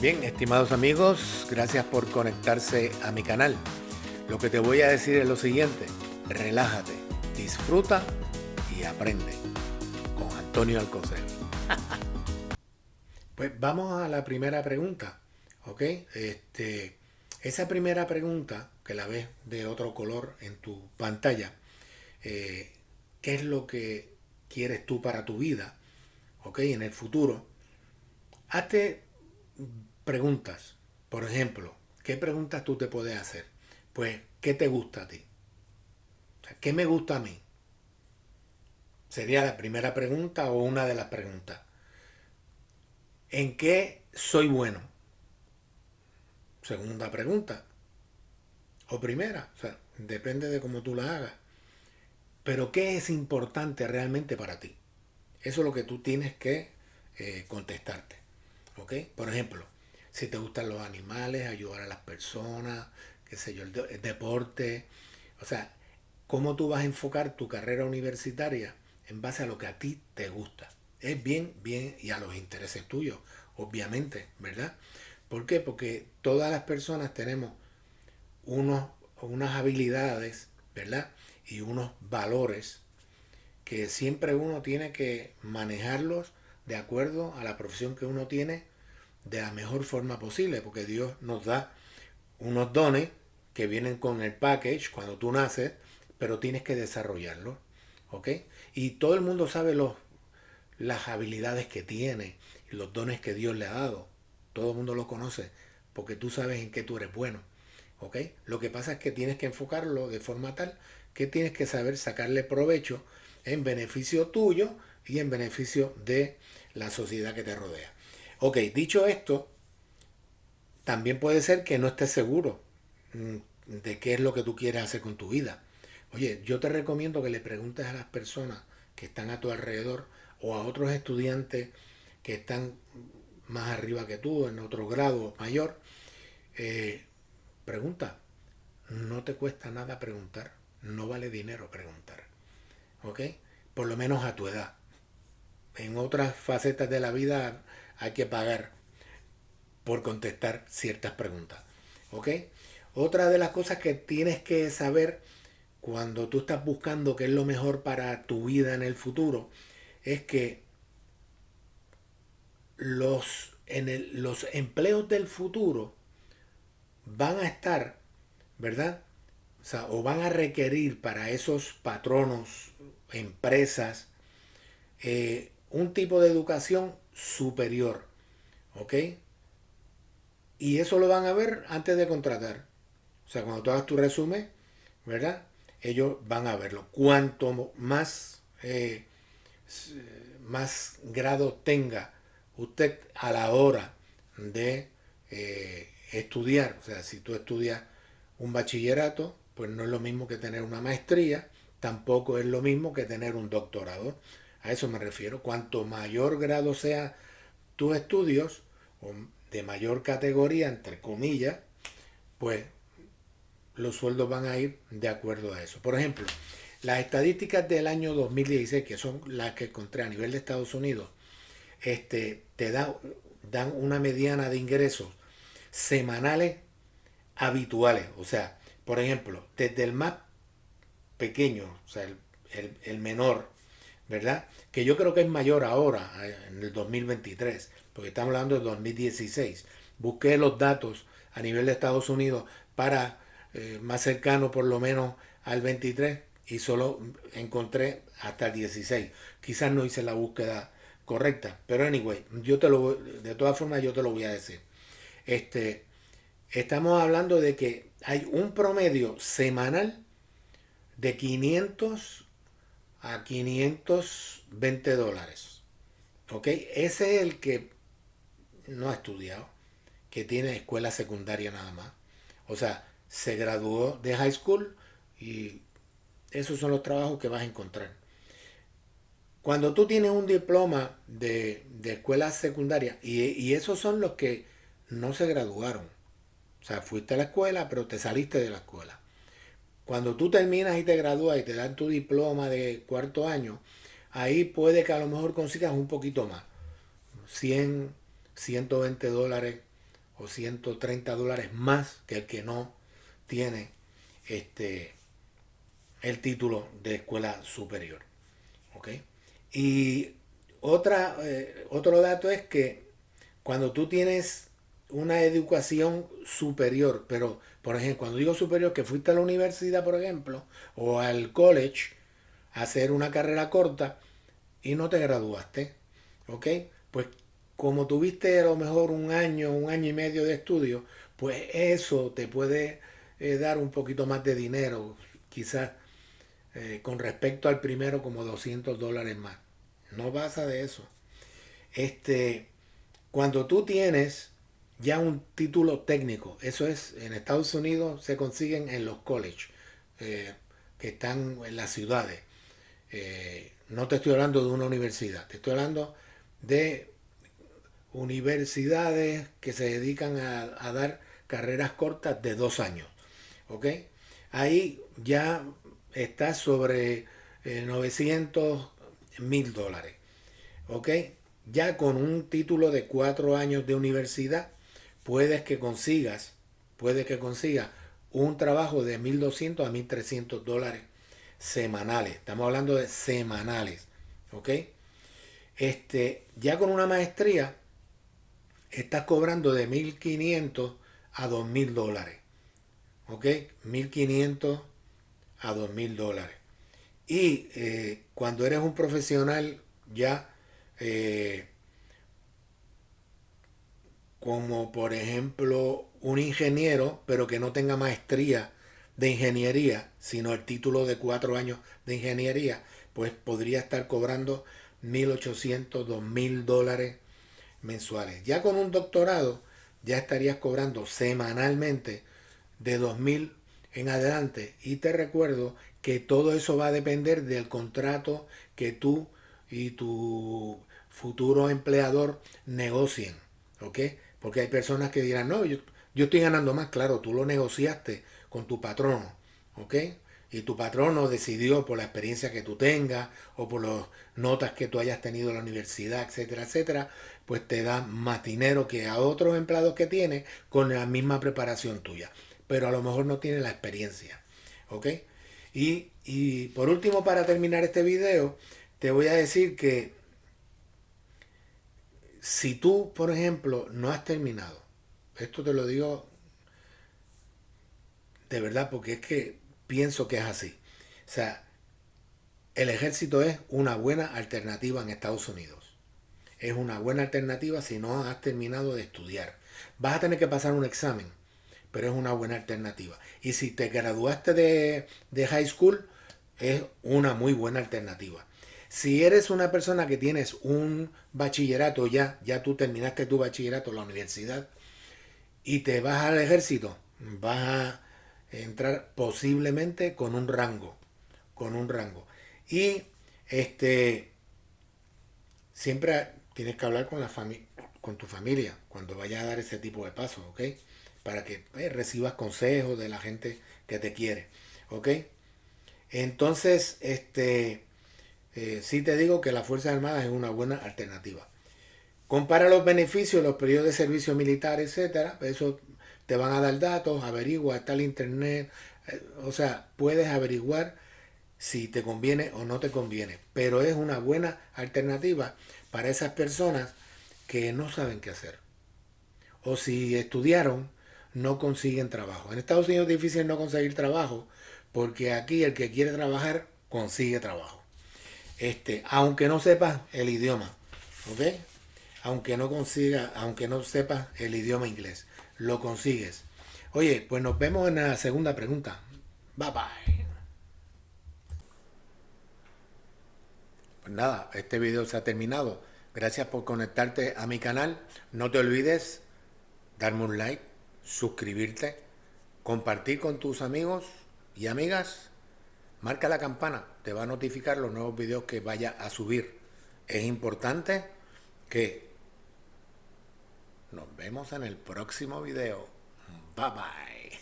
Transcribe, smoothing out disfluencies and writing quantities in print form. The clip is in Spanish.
Bien, estimados amigos, gracias por conectarse a mi canal. Lo que te voy a decir es lo siguiente: relájate, disfruta y aprende con Antonio Alcocer. Pues vamos a la primera pregunta, ¿ok? Esa primera pregunta, que la ves de otro color en tu pantalla, eh, ¿qué es lo que quieres tú para tu vida, ¿ok? En el futuro. Hazte preguntas. Por ejemplo, ¿qué preguntas tú te puedes hacer? Pues, ¿qué te gusta a ti? O sea, ¿qué me gusta a mí? Sería la primera pregunta o una de las preguntas. ¿En qué soy bueno? Segunda pregunta. O primera. O sea, depende de cómo tú la hagas. Pero ¿qué es importante realmente para ti? Eso es lo que tú tienes que contestarte. ¿Ok? Por ejemplo, si te gustan los animales, ayudar a las personas, qué sé yo, el deporte. O sea, ¿cómo tú vas a enfocar tu carrera universitaria en base a lo que a ti te gusta? Es bien, bien, y a los intereses tuyos, obviamente, ¿verdad? ¿Por qué? Porque todas las personas tenemos unos, unas habilidades, ¿verdad? Y unos valores que siempre uno tiene que manejarlos de acuerdo a la profesión que uno tiene de la mejor forma posible, porque Dios nos da unos dones que vienen con el package cuando tú naces, pero tienes que desarrollarlos, ¿ok? Y todo el mundo sabe las habilidades que tiene y los dones que Dios le ha dado. Todo el mundo lo conoce porque tú sabes en qué tú eres bueno, ¿ok? Lo que pasa es que tienes que enfocarlo de forma tal que tienes que saber sacarle provecho en beneficio tuyo y en beneficio de la sociedad que te rodea. Ok, dicho esto, también puede ser que no estés seguro de qué es lo que tú quieres hacer con tu vida. Oye, yo te recomiendo que le preguntes a las personas que están a tu alrededor o a otros estudiantes que están más arriba que tú, en otro grado mayor. eh, Pregunta. No te cuesta nada preguntar. No vale dinero preguntar. ¿Ok? Por lo menos a tu edad. En otras facetas de la vida hay que pagar por contestar ciertas preguntas. ¿Ok? Otra de las cosas que tienes que saber cuando tú estás buscando qué es lo mejor para tu vida en el futuro es que los empleos del futuro van a estar, ¿verdad? O sea, o van a requerir para esos patronos, empresas, un tipo de educación superior, ¿ok? Y eso lo van a ver antes de contratar. O sea, cuando tú hagas tu resumen, ¿verdad? Ellos van a verlo. Cuanto más grado tenga usted a la hora de estudiar, o sea, si tú estudias un bachillerato, pues no es lo mismo que tener una maestría, tampoco es lo mismo que tener un doctorado. A eso me refiero. Cuanto mayor grado sea tus estudios, o de mayor categoría, entre comillas, pues los sueldos van a ir de acuerdo a eso. Por ejemplo, las estadísticas del año 2016, que son las que encontré a nivel de Estados Unidos, dan una mediana de ingresos semanales habituales. O sea, por ejemplo, desde el más pequeño, o sea, el menor, ¿verdad? Que yo creo que es mayor ahora, en el 2023, porque estamos hablando de 2016. Busqué los datos a nivel de Estados Unidos para más cercano por lo menos al 23 y solo encontré hasta el 16. Quizás no hice la búsqueda correcta, pero anyway, de todas formas yo te lo voy a decir. Este, Estamos hablando de que hay un promedio semanal de 500 a $520. ¿Ok? Ese es el que no ha estudiado, que tiene escuela secundaria nada más. O sea, se graduó de high school y esos son los trabajos que vas a encontrar. Cuando tú tienes un diploma de escuela secundaria, y esos son los que no se graduaron. O sea, fuiste a la escuela, pero te saliste de la escuela. Cuando tú terminas y te gradúas y te dan tu diploma de cuarto año, ahí puede que a lo mejor consigas un poquito más. $100, $120 o $130 más que el que no tiene el título de escuela superior. ¿Ok? Y otro dato es que cuando tú tienes una educación superior, pero por ejemplo, cuando digo superior, que fuiste a la universidad, por ejemplo, o al college a hacer una carrera corta y no te graduaste, ¿ok? Pues como tuviste a lo mejor un año y medio de estudio, pues eso te puede dar un poquito más de dinero, quizás con respecto al primero como $200 más. No pasa de eso. Este, Cuando tú tienes ya un título técnico, eso es, en Estados Unidos se consiguen en los colleges que están en las ciudades. No te estoy hablando de una universidad, te estoy hablando de universidades que se dedican a dar carreras cortas de 2 años. ¿Ok? Ahí ya está sobre $900,000. ¿Ok? Ya con un título de 4 años de universidad, puedes que consigas un trabajo de $1,200 a $1,300 semanales. Estamos hablando de semanales. ¿Ok? Ya con una maestría, estás cobrando de 1,500 a $2,000. ¿Ok? 1,500 a $2,000. Y cuando eres un profesional ya, eh, como por ejemplo un ingeniero, pero que no tenga maestría de ingeniería, sino el título de 4 años de ingeniería, pues podría estar cobrando 1,800, $2,000 mensuales. Ya con un doctorado, ya estarías cobrando semanalmente de 2,000 en adelante. Y te recuerdo que todo eso va a depender del contrato que tú y tu futuro empleador negocien. ¿Ok? Porque hay personas que dirán, no, yo estoy ganando más. Claro, tú lo negociaste con tu patrono. ¿Ok? Y tu patrono decidió por la experiencia que tú tengas o por las notas que tú hayas tenido en la universidad, etcétera, etcétera, pues te da más dinero que a otros empleados que tiene con la misma preparación tuya. Pero a lo mejor no tiene la experiencia. ¿Ok? Y por último, para terminar este video, te voy a decir que si tú, por ejemplo, no has terminado, esto te lo digo de verdad porque es que pienso que es así. O sea, el ejército es una buena alternativa en Estados Unidos. Es una buena alternativa si no has terminado de estudiar. Vas a tener que pasar un examen, pero es una buena alternativa. Y si te graduaste de high school, es una muy buena alternativa. Si eres una persona que tienes un bachillerato ya tú terminaste tu bachillerato en la universidad y te vas al ejército, vas a entrar posiblemente con un rango. Y este siempre tienes que hablar con tu familia cuando vayas a dar ese tipo de pasos, ¿ok? Para que recibas consejos de la gente que te quiere, ¿ok? Entonces, sí te digo que las Fuerzas Armadas es una buena alternativa. Compara los beneficios, los periodos de servicio militar, etcétera. Eso te van a dar datos, averigua, está el internet. O sea, puedes averiguar si te conviene o no te conviene. Pero es una buena alternativa para esas personas que no saben qué hacer. O si estudiaron, no consiguen trabajo. En Estados Unidos es difícil no conseguir trabajo porque aquí el que quiere trabajar consigue trabajo. Aunque no sepas el idioma, ¿ok? Aunque no sepas el idioma inglés, lo consigues. Oye, pues nos vemos en la segunda pregunta. Bye bye. Pues nada, este video se ha terminado. Gracias por conectarte a mi canal. No te olvides darme un like, suscribirte, compartir con tus amigos y amigas. Marca la campana, te va a notificar los nuevos videos que vaya a subir. Es importante que nos vemos en el próximo video. Bye bye.